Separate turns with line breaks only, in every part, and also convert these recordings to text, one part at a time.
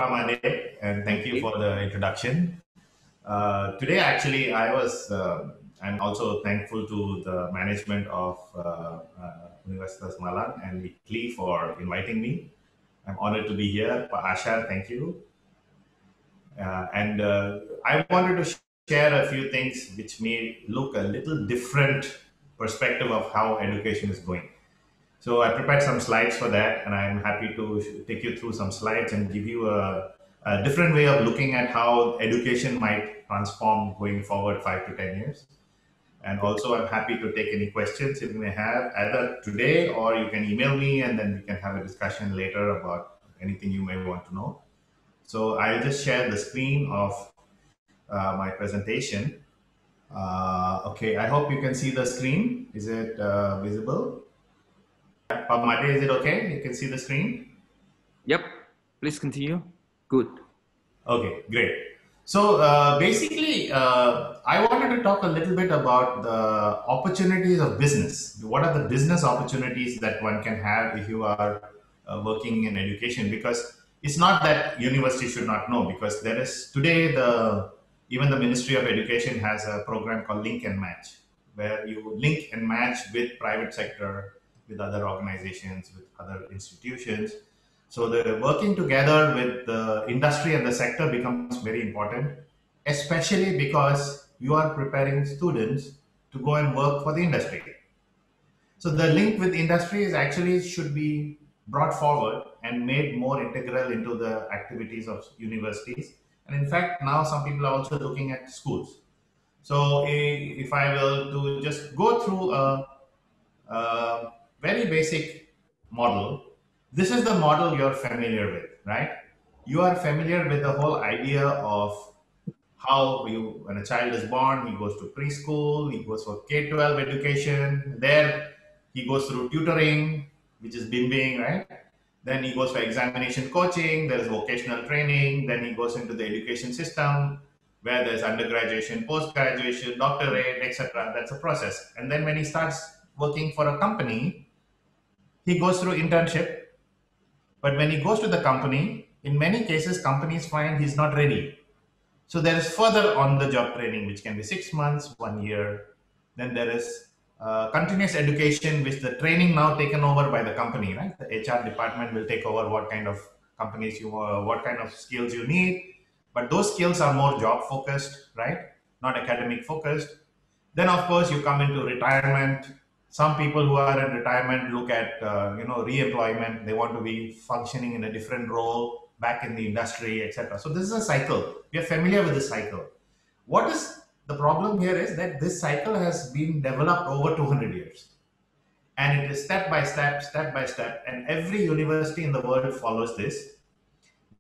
Pamade, and thank you
Okay.
for the introduction. Today, actually, I'm also thankful to the management of Universitas Malang and ICLI for inviting me. I'm honored to be here. Pak Ashar, thank you. And I wanted to share a few things which may look a little different perspective of how education is going. So I prepared some slides for that, and I'm happy to take you through some slides and give you a different way of looking at how education might transform going forward 5 to 10 years. And also, I'm happy to take any questions if you may have either today or you can email me, and then we can have a discussion later about anything you may want to know. So I'll just share the screen of my presentation. Okay, I hope you can see the screen. Is it visible? Pamade, is it okay? You can see the screen?
Yep. Please continue. Good.
Okay, great. So basically, I wanted to talk a little bit about the opportunities of business. What are the business opportunities that one can have if you are working in education? Because it's not that university should not know, because there is today the even the Ministry of Education has a program called Link and Match, where you link and match with private sector, with other organizations, with other institutions, so the working together with the industry and the sector becomes very important, especially because you are preparing students to go and work for the industry. So the link with industry is actually should be brought forward and made more integral into the activities of universities. And in fact, now some people are also looking at schools. So if I will to just go through a very basic model. This is the model you're familiar with, right? You are familiar with the whole idea of how you, when a child is born, he goes to preschool, he goes for K-12 education. There, he goes through tutoring, which is bimbing, right? Then he goes for examination coaching. There is vocational training. Then he goes into the education system, where there's undergraduation, post graduation, doctorate, etc. That's a process. And then when he starts working for a company, he goes through internship. But when he goes to the company, in many cases, companies find he's not ready. So there is further on the job training, which can be 6 months, 1 year. Then there is continuous education, which the training now taken over by the company, right? The HR department will take over what kind of companies what kind of skills you need. But those skills are more job focused, right? Not academic focused. Then, of course, you come into retirement. Some people who are in retirement look at re-employment. They want to be functioning in a different role back in the industry, etc. So this is a cycle. We are familiar with this cycle. What is the problem here is that this cycle has been developed over 200 years, and it is step by step, and every university in the world follows this.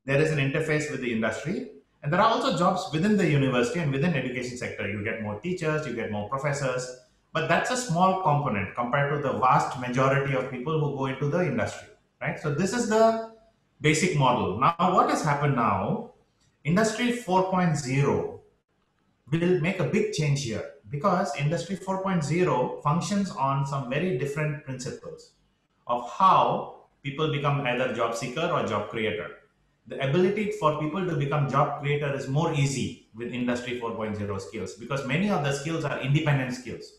There is an interface with the industry, and there are also jobs within the university and within education sector. You get more teachers, you get more professors, but that's a small component compared to the vast majority of people who go into the industry, right? So this is the basic model. Now what has happened now, industry 4.0 will make a big change here, because industry 4.0 functions on some very different principles of how people become either job seeker or job creator. The ability for people to become job creator is more easy with industry 4.0 skills, because many of the skills are independent skills.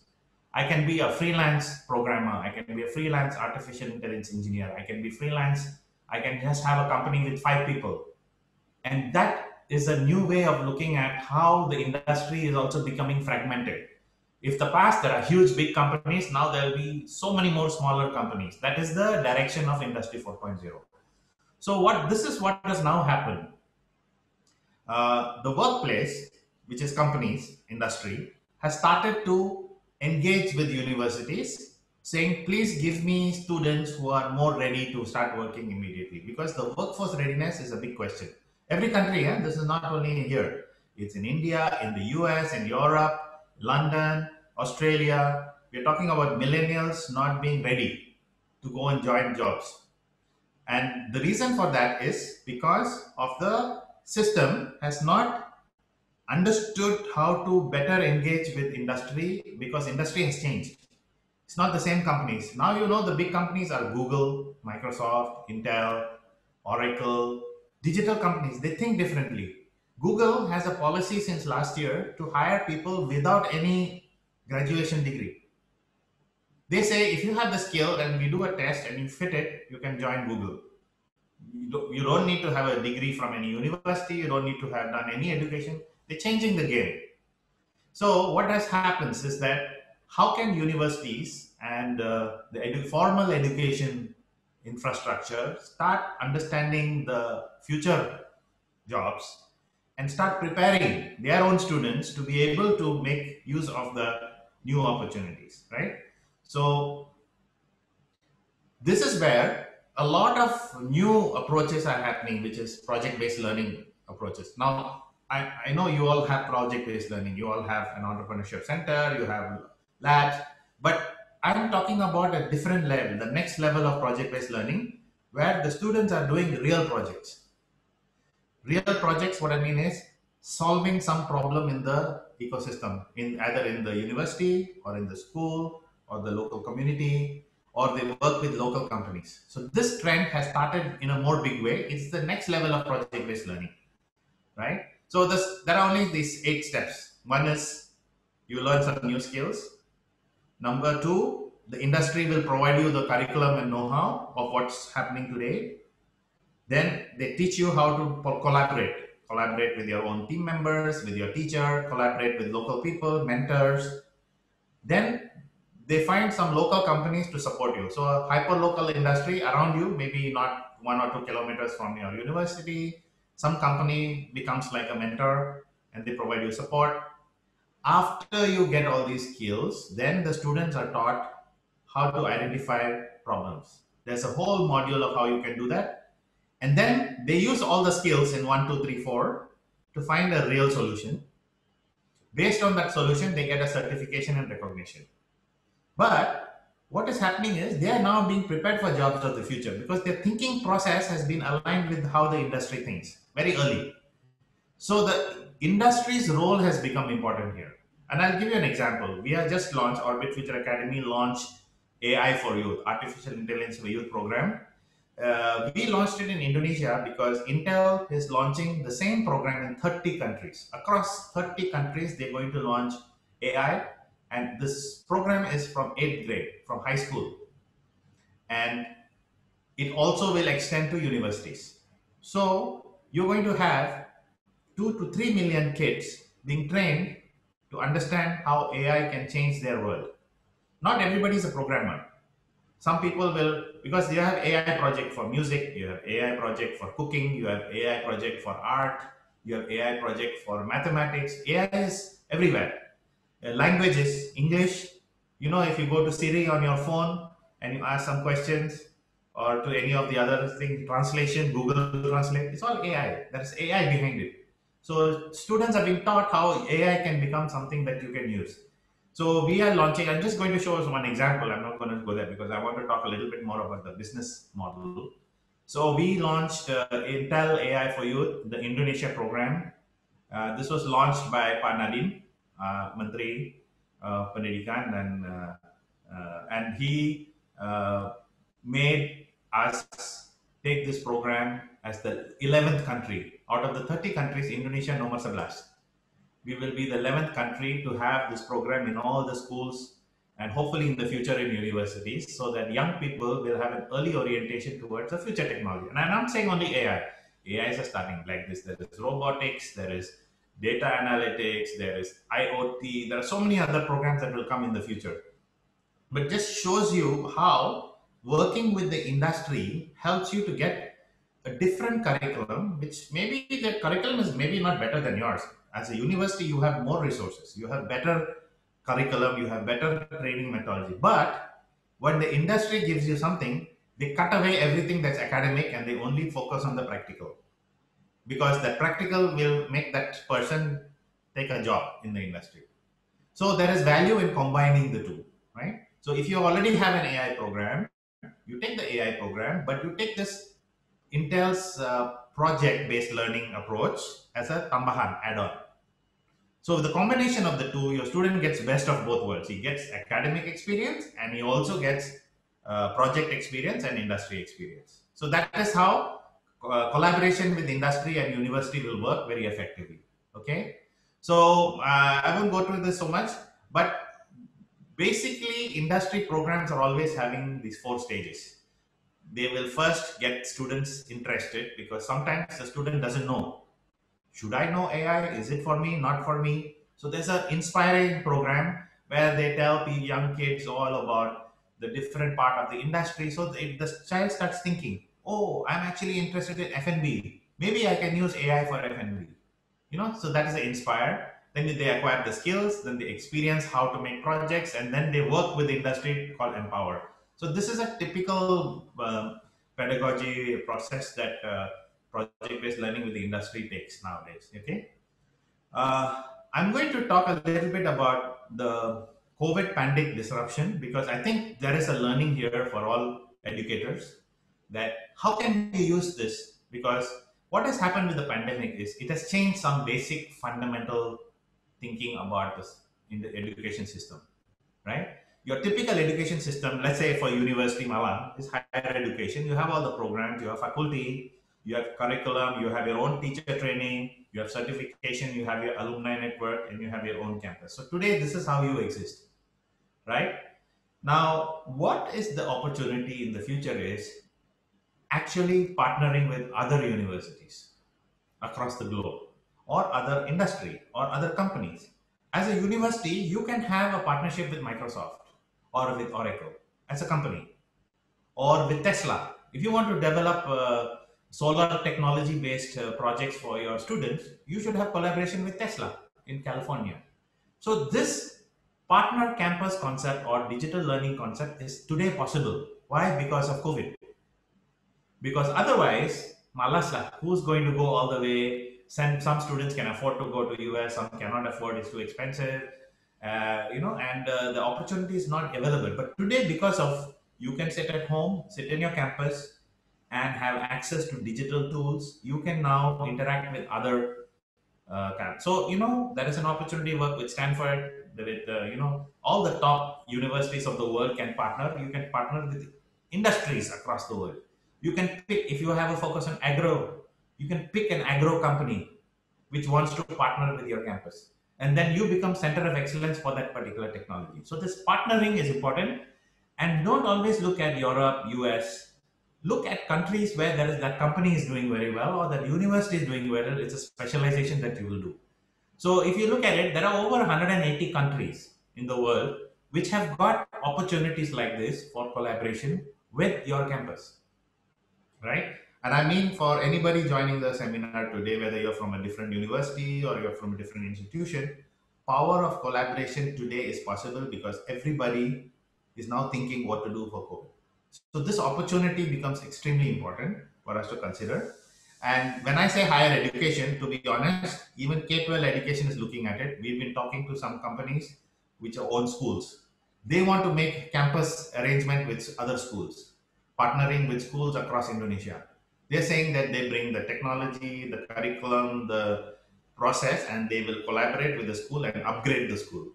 I can be a freelance programmer, I can be a freelance artificial intelligence engineer, I can be freelance, I can just have a company with 5 people. And that is a new way of looking at how the industry is also becoming fragmented. If the past there are huge big companies, now there will be so many more smaller companies. That is the direction of industry 4.0. So what this is what has now happened. The workplace, which is companies, industry, has started to engage with universities, saying, please give me students who are more ready to start working immediately, because the workforce readiness is a big question. Every country, this is not only here, it's in India, in the US, in Europe, London, Australia. We're talking about millennials not being ready to go and join jobs. And the reason for that is because of the system has not understood how to better engage with industry, because industry has changed. It's not the same companies. Now you know the big companies are Google, Microsoft, Intel, Oracle. Digital companies, they think differently. Google has a policy since last year to hire people without any graduation degree. They say if you have the skill and we do a test and you fit it, you can join Google. You don't need to have a degree from any university, you don't need to have done any education. They're changing the game. So what has happens is that how can universities and the formal education infrastructure start understanding the future jobs and start preparing their own students to be able to make use of the new opportunities, right? So this is where a lot of new approaches are happening, which is project-based learning approaches. Now, I know you all have project-based learning, you all have an entrepreneurship center, you have labs, but I'm talking about a different level, the next level of project-based learning, where the students are doing real projects. Real projects, what I mean is solving some problem in the ecosystem, in either in the university or in the school or the local community, or they work with local companies. So this trend has started in a more big way. It's the next level of project-based learning, right? So there are only these 8 steps. One is you learn some new skills. Number two, the industry will provide you the curriculum and know-how of what's happening today. Then they teach you how to collaborate with your own team members, with your teacher, collaborate with local people, mentors. Then they find some local companies to support you. So a hyper local industry around you, maybe not 1 or 2 kilometers from your university. Some company becomes like a mentor and they provide you support. After you get all these skills, then the students are taught how to identify problems. There's a whole module of how you can do that. And then they use all the skills in 1, 2, 3, 4 to find a real solution. Based on that solution, they get a certification and recognition. But what is happening is they are now being prepared for jobs of the future because their thinking process has been aligned with how the industry thinks very early. So the industry's role has become important here. And I'll give you an example. We have just launched, Orbit Future Academy launched AI for Youth, Artificial Intelligence for Youth program. We launched it in Indonesia because Intel is launching the same program in 30 countries. Across 30 countries, they're going to launch AI. And this program is from 8th grade, from high school. And it also will extend to universities. So you're going to have 2 to 3 million kids being trained to understand how AI can change their world. Not everybody is a programmer. Some people will, because you have AI project for music, you have AI project for cooking, you have AI project for art, you have AI project for mathematics. AI is everywhere. Languages, English, if you go to Siri on your phone and you ask some questions or to any of the other things, translation, Google Translate, it's all AI. There's AI behind it. So students are being taught how AI can become something that you can use. So we are launching, I'm just going to show us one example. I'm not going to go there because I want to talk a little bit more about the business model. So we launched Intel AI for Youth, the Indonesia program. This was launched by Pak Nadiem, Menteri Pendidikan, and he made us take this program as the 11th country. Out of the 30 countries, Indonesia nomor 11. We will be the 11th country to have this program in all the schools and hopefully in the future in universities so that young people will have an early orientation towards the future technology. And I'm not saying only AI. AI is a starting like this. There is robotics, there is data analytics, there is IoT. There are so many other programs that will come in the future. But just shows you how working with the industry helps you to get a different curriculum, which maybe the curriculum is maybe not better than yours. As a university, you have more resources, you have better curriculum, you have better training methodology. But when the industry gives you something, they cut away everything that's academic and they only focus on the practical because the practical will make that person take a job in the industry. So there is value in combining the two, right? So if you already have an AI program, you take the AI program, but you take this Intel's project-based learning approach as a tambahan add-on. So with the combination of the two, your student gets best of both worlds. He gets academic experience and he also gets project experience and industry experience. So that is how collaboration with industry and university will work very effectively. Okay, so I won't go through this so much, but basically, industry programs are always having these four stages. They will first get students interested because sometimes the student doesn't know, should I know AI? Is it for me? Not for me? So there's an inspiring program where they tell the young kids all about the different part of the industry. So the child starts thinking, oh, I'm actually interested in F&B. Maybe I can use AI for F&B. So that is the inspire. Then they acquire the skills, then they experience how to make projects, and then they work with the industry called empower. So this is a typical pedagogy process that project-based learning with the industry takes nowadays. Okay, uh, I'm going to talk a little bit about the COVID pandemic disruption because I think there is a learning here for all educators that how can we use this, because what has happened with the pandemic is it has changed some basic fundamental thinking about this in the education system, right? Your typical education system, let's say for University Malang, is higher education. You have all the programs, you have faculty, you have curriculum, you have your own teacher training, you have certification, you have your alumni network, and you have your own campus. So today, this is how you exist, right? Now, what is the opportunity in the future is actually partnering with other universities across the globe or other industry or other companies. As a university, you can have a partnership with Microsoft or with Oracle as a company or with Tesla. If you want to develop solar technology based projects for your students, you should have collaboration with Tesla in California. So this partner campus concept or digital learning concept is today possible. Why? Because of COVID. Because otherwise, malas lah, who's going to go all the way? Some students can afford to go to US, some cannot afford, it's too expensive, and the opportunity is not available. But today, because of you can sit at home, sit in your campus, and have access to digital tools, you can now interact with other so there is an opportunity to work with Stanford, with all the top universities of the world can partner. You can partner with industries across the world. You can pick if you have a focus on agro. You can pick an agro company which wants to partner with your campus, and then you become center of excellence for that particular technology. So this partnering is important, and don't always look at Europe, US. Look at countries where there is that company is doing very well or that university is doing well. It's a specialization that you will do. So if you look at it, there are over 180 countries in the world which have got opportunities like this for collaboration with your campus, right? And I mean, for anybody joining the seminar today, whether you're from a different university or you're from a different institution, power of collaboration today is possible because everybody is now thinking what to do for COVID. So this opportunity becomes extremely important for us to consider. And when I say higher education, to be honest, even K-12 education is looking at it. We've been talking to some companies which own schools. They want to make campus arrangement with other schools, partnering with schools across Indonesia. They're saying that they bring the technology, the curriculum, the process, and they will collaborate with the school and upgrade the school.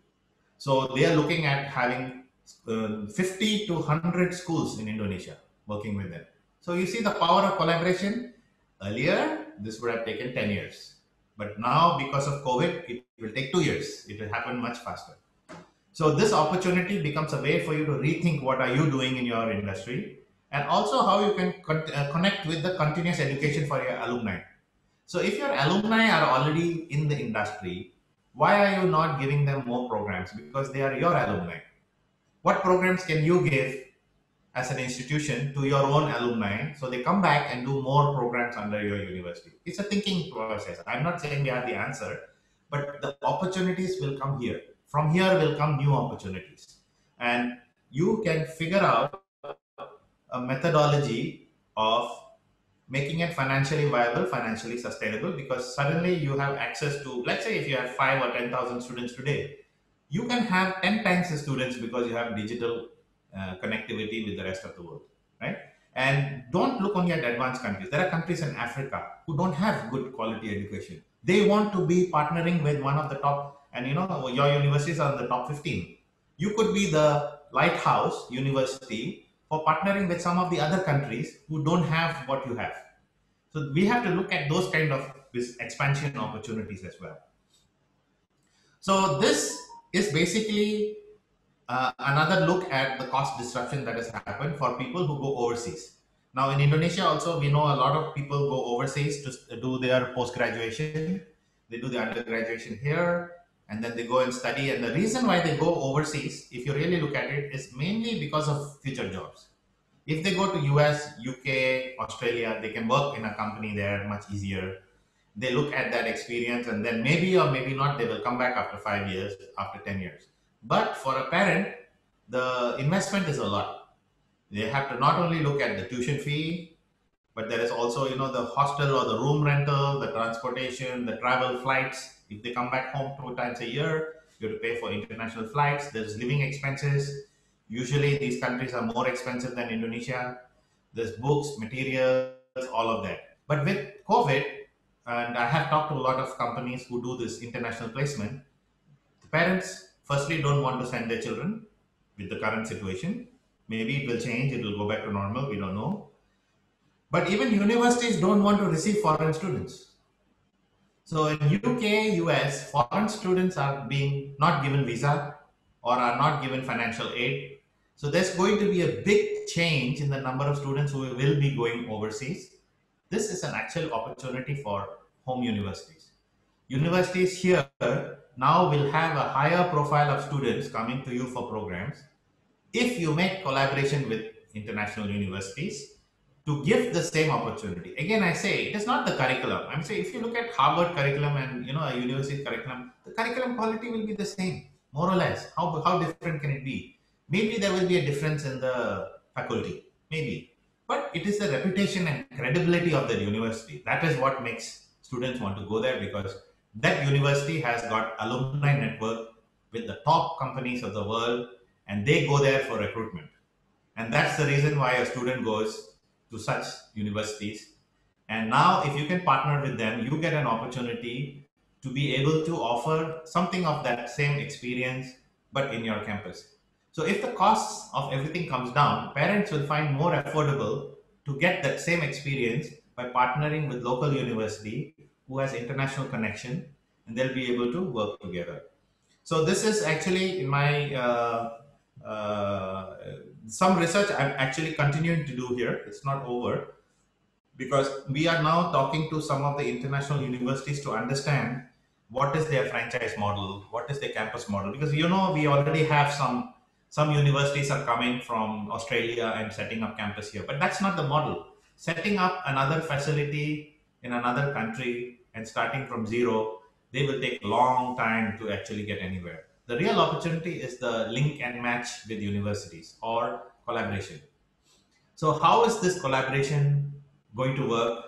So they are looking at having 50 to 100 schools in Indonesia working with them. So you see the power of collaboration. Earlier, this would have taken 10 years. But now, because of COVID, it will take 2 years. It will happen much faster. So this opportunity becomes a way for you to rethink what are you doing in your industry and also how you can connect with the continuous education for your alumni. So if your alumni are already in the industry, why are you not giving them more programs? Because they are your alumni. What programs can you give as an institution to your own alumni so they come back and do more programs under your university? It's a thinking process. I'm not saying we have the answer, but the opportunities will come here. From here will come new opportunities. And you can figure out a methodology of making it financially viable, financially sustainable, because suddenly you have access to, let's say, if you have 5 or 10,000 students today, you can have 10 times the students because you have digital connectivity with the rest of the world, right? And don't look only at advanced countries. There are countries in Africa who don't have good quality education. They want to be partnering with one of the top, and your universities are in the top 15. You could be the lighthouse university for partnering with some of the other countries who don't have what you have. So we have to look at those kind of expansion opportunities as well. So this is basically another look at the cost disruption that has happened for people who go overseas. Now, in Indonesia, also, we know a lot of people go overseas to do their post graduation. They do the undergraduation here and then they go and study. And the reason why they go overseas, if you really look at it, is mainly because of future jobs. If they go to US, UK, Australia, they can work in a company there much easier. They look at that experience and then maybe or maybe not, they will come back after 5 years, after 10 years. But for a parent, the investment is a lot. They have to not only look at the tuition fee, but there is also, the hostel or the room rental, the transportation, the travel flights. If they come back home 2 times a year, you have to pay for international flights. There's living expenses. Usually these countries are more expensive than Indonesia. There's books, materials, all of that. But with COVID, and I have talked to a lot of companies who do this international placement, the parents firstly don't want to send their children with the current situation. Maybe it will change, it will go back to normal, we don't know. But even universities don't want to receive foreign students. So in UK, US, foreign students are being not given visa or are not given financial aid. So there's going to be a big change in the number of students who will be going overseas. This is an actual opportunity for home universities. Universities here now will have a higher profile of students coming to you for programs if you make collaboration with international universities to give the same opportunity. Again, I say it is not the curriculum. I'm saying if you look at Harvard curriculum and a university curriculum, the curriculum quality will be the same, more or less. How different can it be? Maybe there will be a difference in the faculty, maybe, but it is the reputation and credibility of the university. That is what makes students want to go there, because that university has got alumni network with the top companies of the world, and they go there for recruitment. And that's the reason why a student goes to such universities. And now, if you can partner with them, you get an opportunity to be able to offer something of that same experience, but in your campus. So, if the costs of everything comes down, parents will find more affordable to get that same experience by partnering with local university who has international connection, and they'll be able to work together. So this is actually in my some research I'm actually continuing to do here. It's not over, because we are now talking to some of the international universities to understand what is their franchise model, what is their campus model. Because we already have some universities are coming from Australia and setting up campus here, but that's not the model. Setting up another facility in another country and starting from zero, they will take a long time to actually get anywhere. The real opportunity is the link and match with universities or collaboration. So how is this collaboration going to work?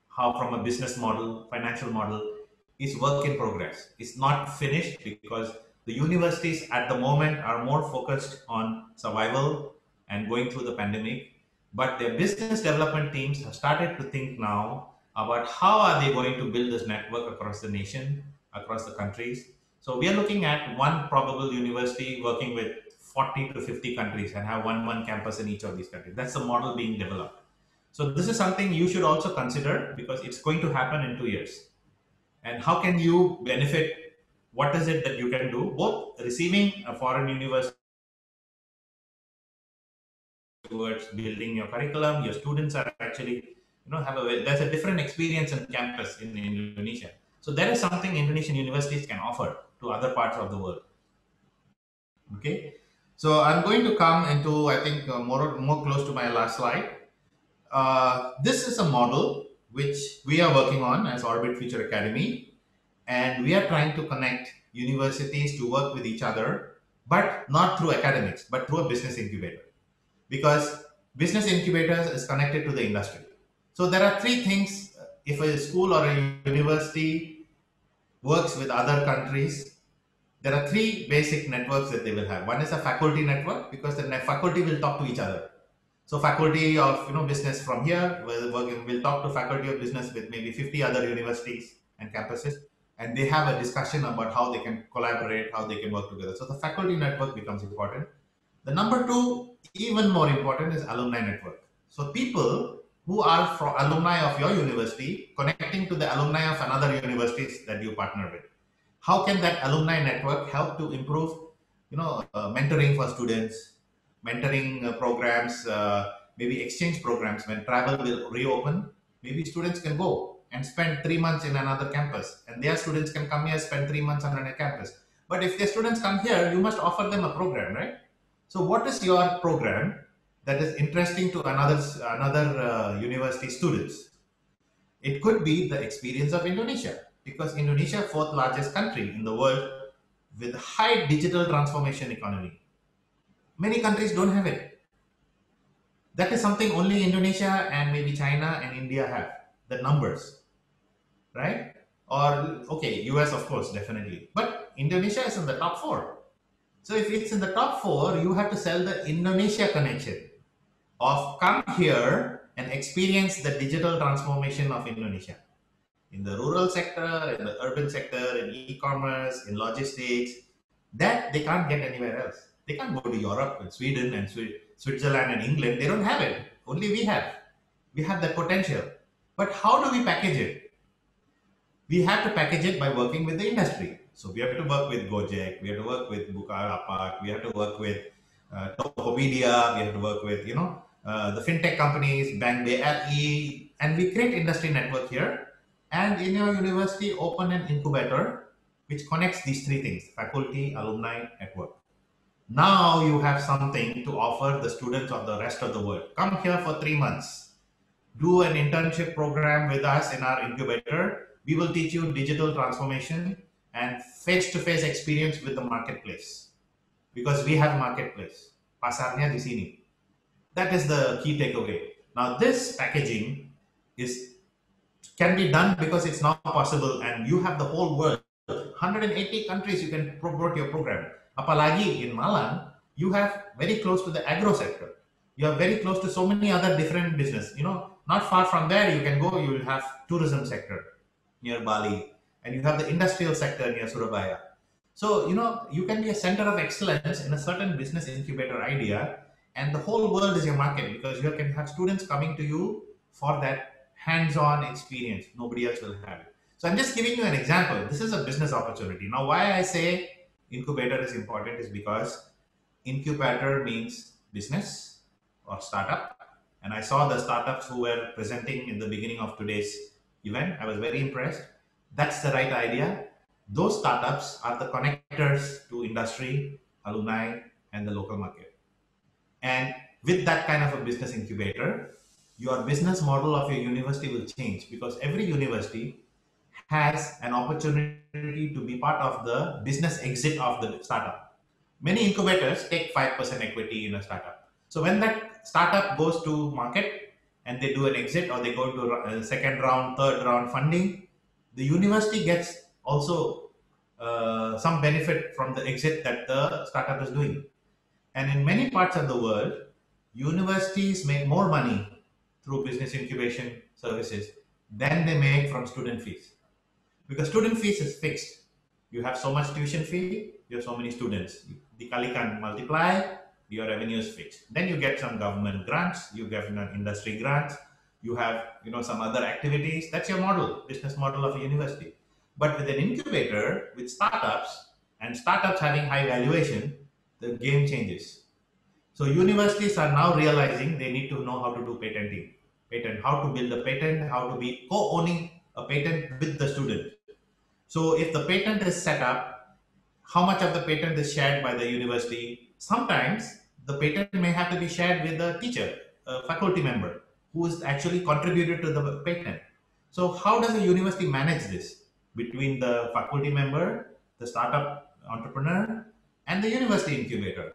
How, from a business model, financial model, is work in progress. It's not finished, because the universities at the moment are more focused on survival and going through the pandemic. But their business development teams have started to think now about how are they going to build this network across the nation, across the countries. So we are looking at one probable university working with 40 to 50 countries and have one campus in each of these countries. That's the model being developed. So this is something you should also consider, because it's going to happen in 2 years. And how can you benefit? What is it that you can do? Both receiving a foreign university towards building your curriculum, your students are actually, there's a different experience in campus in Indonesia. So there is something Indonesian universities can offer to other parts of the world. Okay. So I'm going to come into, I think, more close to my last slide. This is a model which we are working on as Orbit Future Academy, and we are trying to connect universities to work with each other, but not through academics, but through a business incubator, because business incubators is connected to the industry. So there are three things. If a school or a university works with other countries, there are three basic networks that they will have. One is a faculty network, because the faculty will talk to each other. So faculty of business from here will talk to faculty of business with maybe 50 other universities and campuses, and they have a discussion about how they can collaborate, how they can work together. So the faculty network becomes important. The number two, even more important, is alumni network. So people who are from alumni of your university connecting to the alumni of another universities that you partner with. How can that alumni network help to improve, mentoring for students, mentoring programs, maybe exchange programs when travel will reopen? Maybe students can go and spend 3 months in another campus, and their students can come here spend 3 months on a campus. But if their students come here, you must offer them a program, right? So, what is your program that is interesting to another university students? It could be the experience of Indonesia, because Indonesia, fourth largest country in the world with high digital transformation economy. Many countries don't have it. That is something only Indonesia and maybe China and India have. The numbers, right? Or okay, US of course, definitely. But Indonesia is in the top four. So if it's in the top four, you have to sell the Indonesia connection of come here and experience the digital transformation of Indonesia. In the rural sector, in the urban sector, in e-commerce, in logistics, that they can't get anywhere else. They can't go to Europe and Sweden and Switzerland and England. They don't have it. Only we have. We have that potential. But how do we package it? We have to package it by working with the industry. So we have to work with Gojek, we have to work with Bukalapak, we have to work with Tokopedia, we have to work with the fintech companies, Bank BRI, and we create industry network here. And in your university, open an incubator which connects these three things: faculty, alumni, network. Now you have something to offer the students of the rest of the world. Come here for 3 months, do an internship program with us in our incubator. We will teach you digital transformation and face-to-face experience with the marketplace, because we have marketplace. Pasarnya di sini. That is the key takeaway. Now, this packaging is can be done because it's now possible, and you have the whole world, 180 countries you can promote your program. Apalagi in Malang, you have very close to the agro sector. You are very close to so many other different business. Not far from there, you can go. You will have tourism sector near Bali, and you have the industrial sector near Surabaya. So you can be a center of excellence in a certain business incubator idea, and the whole world is your market, because you can have students coming to you for that hands-on experience. Nobody else will have it. So I'm just giving you an example. This is a business opportunity. Now, why I say incubator is important is because incubator means business or startup. And I saw the startups who were presenting in the beginning of today's event. I was very impressed. That's the right idea. Those startups are the connectors to industry, alumni, and the local market. And with that kind of a business incubator, your business model of your university will change, because every university has an opportunity to be part of the business exit of the startup. Many incubators take 5% equity in a startup. So when that startup goes to market and they do an exit, or they go to second round, third round funding, the university gets also some benefit from the exit that the startup is doing. And in many parts of the world, universities make more money through business incubation services than they make from student fees. Because student fees is fixed. You have so much tuition fee, you have so many students. Dikalikan, multiply, your revenue is fixed. Then you get some government grants, you get industry grants, you have some other activities. That's your model, business model of a university. But with an incubator, with startups, and startups having high valuation, the game changes. So universities are now realizing they need to know how to do patent, how to build a patent, how to be co-owning a patent with the student. So if the patent is set up, how much of the patent is shared by the university? Sometimes the patent may have to be shared with a teacher, a faculty member who is actually contributed to the patent. So how does a university manage this between the faculty member, the startup entrepreneur, and the university incubator?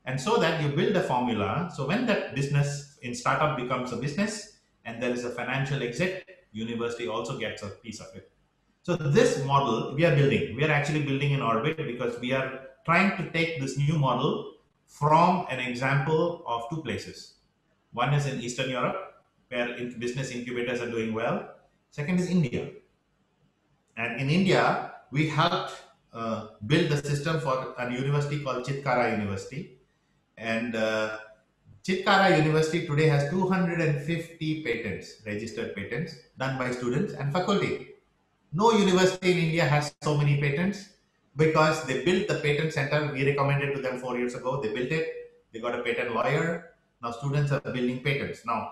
And so that you build a formula. So when that business in startup becomes a business and there is a financial exit, university also gets a piece of it. So this model we are building, we are actually building in orbit, because we are trying to take this new model from an example of two places. One is in Eastern Europe, where business incubators are doing well. Second is India. And in India, we helped build the system for a university called Chitkara University. And Chitkara University today has 250 patents, registered patents, done by students and faculty. No university in India has so many patents because they built the patent center. We recommended to them 4 years ago. They built it. They got a patent lawyer. Now students are building patents. Now,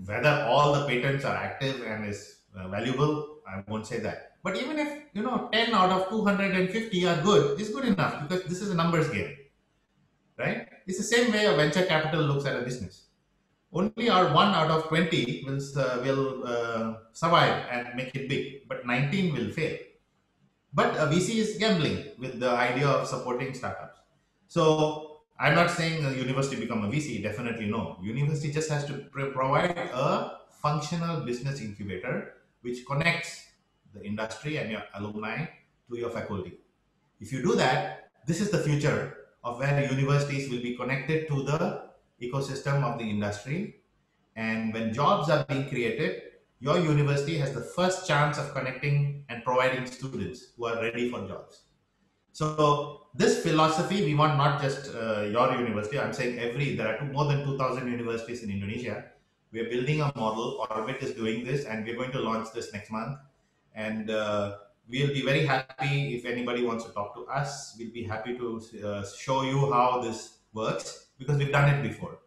whether all the patents are active and is valuable, I won't say that. But even if 10 out of 250 are good, it's good enough because this is a numbers game, right? It's the same way a venture capital looks at a business. Only our 1 out of 20 will survive and make it big, but 19 will fail. But a VC is gambling with the idea of supporting startups. So I'm not saying a university become a VC. Definitely no. University just has to provide a functional business incubator which connects the industry and your alumni to your faculty. If you do that, this is the future of where universities will be connected to the ecosystem of the industry. And when jobs are being created, your university has the first chance of connecting and providing students who are ready for jobs. So this philosophy, we want not just your university. I'm saying there are more than 2,000 universities in Indonesia. We are building a model. Orbit is doing this, and we're going to launch this next month. And we'll be very happy if anybody wants to talk to us. We'll be happy to show you how this works because we've done it before.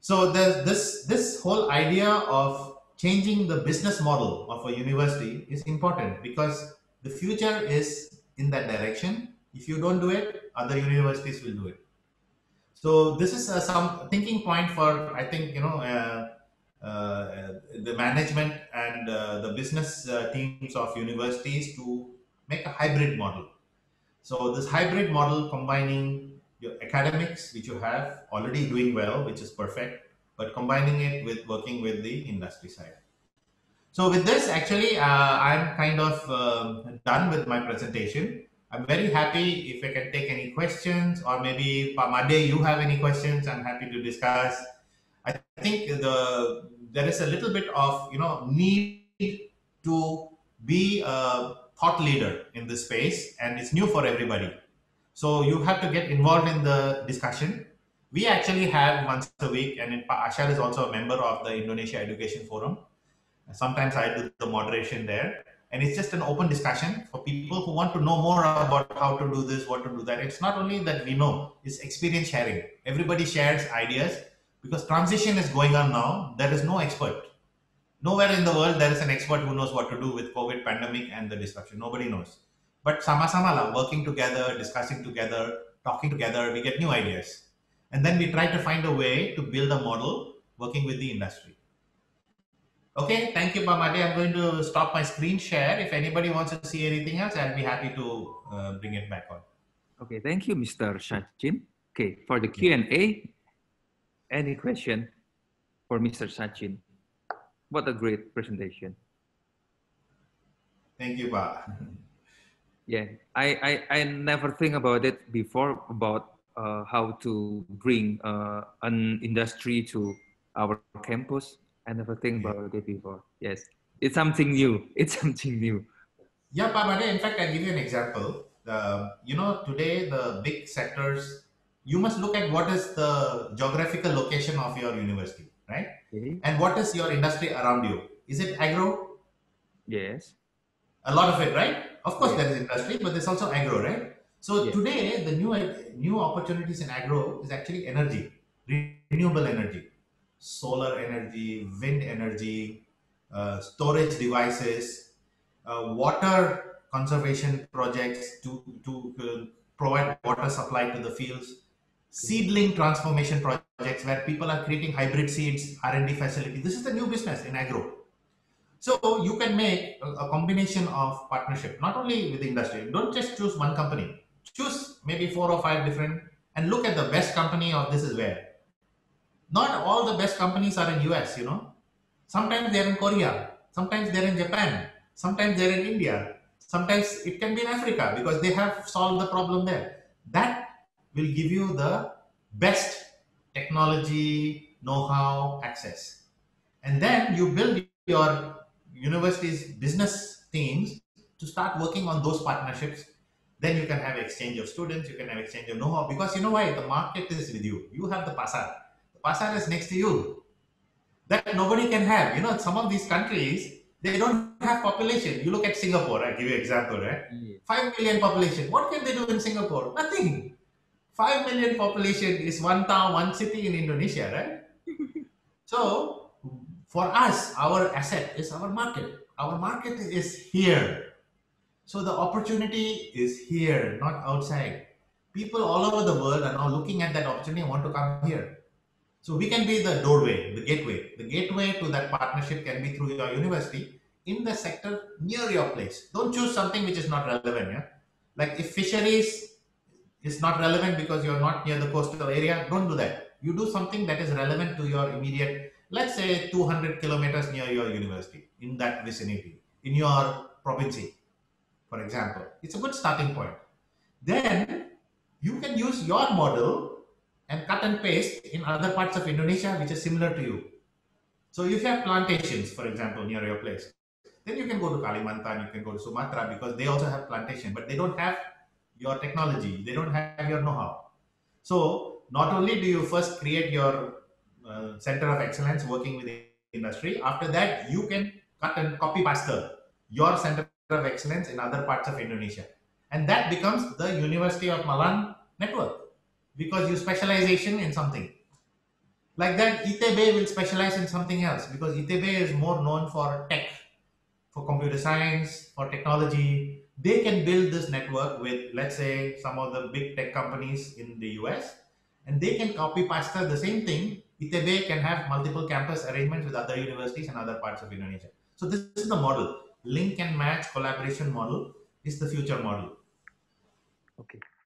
So there's this whole idea of changing the business model of a university is important because the future is in that direction. If you don't do it, other universities will do it. So this is some thinking point for I think the management and the business teams of universities to make a hybrid model. So this hybrid model combining your academics, which you have already doing well, which is perfect, but combining it with working with the industry side. So with this, actually, I'm kind of done with my presentation. I'm very happy if I can take any questions, or maybe Pamade, you have any questions. I'm happy to discuss. I think there is a little bit of need to be a thought leader in this space, and it's new for everybody. So you have to get involved in the discussion. We actually have once a week, and Ashar is also a member of the Indonesia Education Forum. Sometimes I do the moderation there, and it's just an open discussion for people who want to know more about how to do this, what to do that. It's not only that we know, it's experience sharing. Everybody shares ideas because transition is going on now. There is no expert. Nowhere in the world there is an expert who knows what to do with COVID pandemic and the disruption. Nobody knows. But sama-sama lah, working together, discussing together, talking together, we get new ideas. And then we try to find a way to build a model working with the industry. Okay, thank you, Pamade. I'm going to stop my screen share. If anybody wants to see anything else, I'll be happy to bring it back on.
Okay, thank you, Mr. Sachin. Okay, for the Q&A, any question for Mr. Sachin? What a great presentation.
Thank you, Pa.
Yeah, I never think about it before about how to bring an industry to our campus. I never think about it before. Yes, it's something new. It's something new.
Yeah, Pamade. In fact, I'll give you an example. Today the big sectors, you must look at what is the geographical location of your university, right?
Okay.
And what is your industry around you? Is it agro?
Yes.
A lot of it, right? Of course,
Yes.
there is industry, but there's also agro, right? So
Yes.
today, the new opportunities in agro is actually energy, renewable energy, solar energy, wind energy, storage devices, water conservation projects to provide water supply to the fields, seedling transformation projects where people are creating hybrid seeds, R&D facility. This is the new business in agro. So you can make a combination of partnership, not only with the industry. Don't just choose one company. Choose maybe 4 or 5 different and look at the best company of this is where. Not all the best companies are in US, Sometimes they're in Korea. Sometimes they're in Japan. Sometimes they're in India. Sometimes it can be in Africa because they have solved the problem there. That will give you the best technology, know-how, access. And then you build your university's business teams to start working on those partnerships. Then you can have exchange of students, you can have exchange of know-how because you know why? The market is with you. You have the pasar. pasar is next to you. That nobody can have. Some of these countries, they don't have population. You look at Singapore, I give you an example, right?
Yeah.
5 million population. What can they do in Singapore? Nothing. 5 million population is one town, one city in Indonesia, right? So for us, our asset is our market. Our market is here. So the opportunity is here, not outside. People all over the world are now looking at that opportunity and want to come here. So we can be the doorway, the gateway. The gateway to that partnership can be through your university in the sector near your place. Don't choose something which is not relevant. Yeah? Like if fisheries is not relevant because you're not near the coastal area, don't do that. You do something that is relevant to your immediate, let's say 200 kilometers near your university, in that vicinity, in your province, for example. It's a good starting point. Then you can use your model and cut and paste in other parts of Indonesia which is similar to you. So if you have plantations, for example, near your place, then you can go to Kalimantan, you can go to Sumatra because they also have plantation, but they don't have your technology, they don't have your know-how. So not only do you first create your center of excellence working with industry, after that you can cut and copy paste your center of excellence in other parts of Indonesia. And that becomes the University of Malan network because you specialization in something. Like that, ITB will specialize in something else because ITB is more known for tech, for computer science, for technology. They can build this network with, let's say, some of the big tech companies in the US, and they can copy pasta the same thing. ITB can have multiple campus arrangements with other universities and other parts of Indonesia. So this is the model. Link and match collaboration model is the future model.
Okay.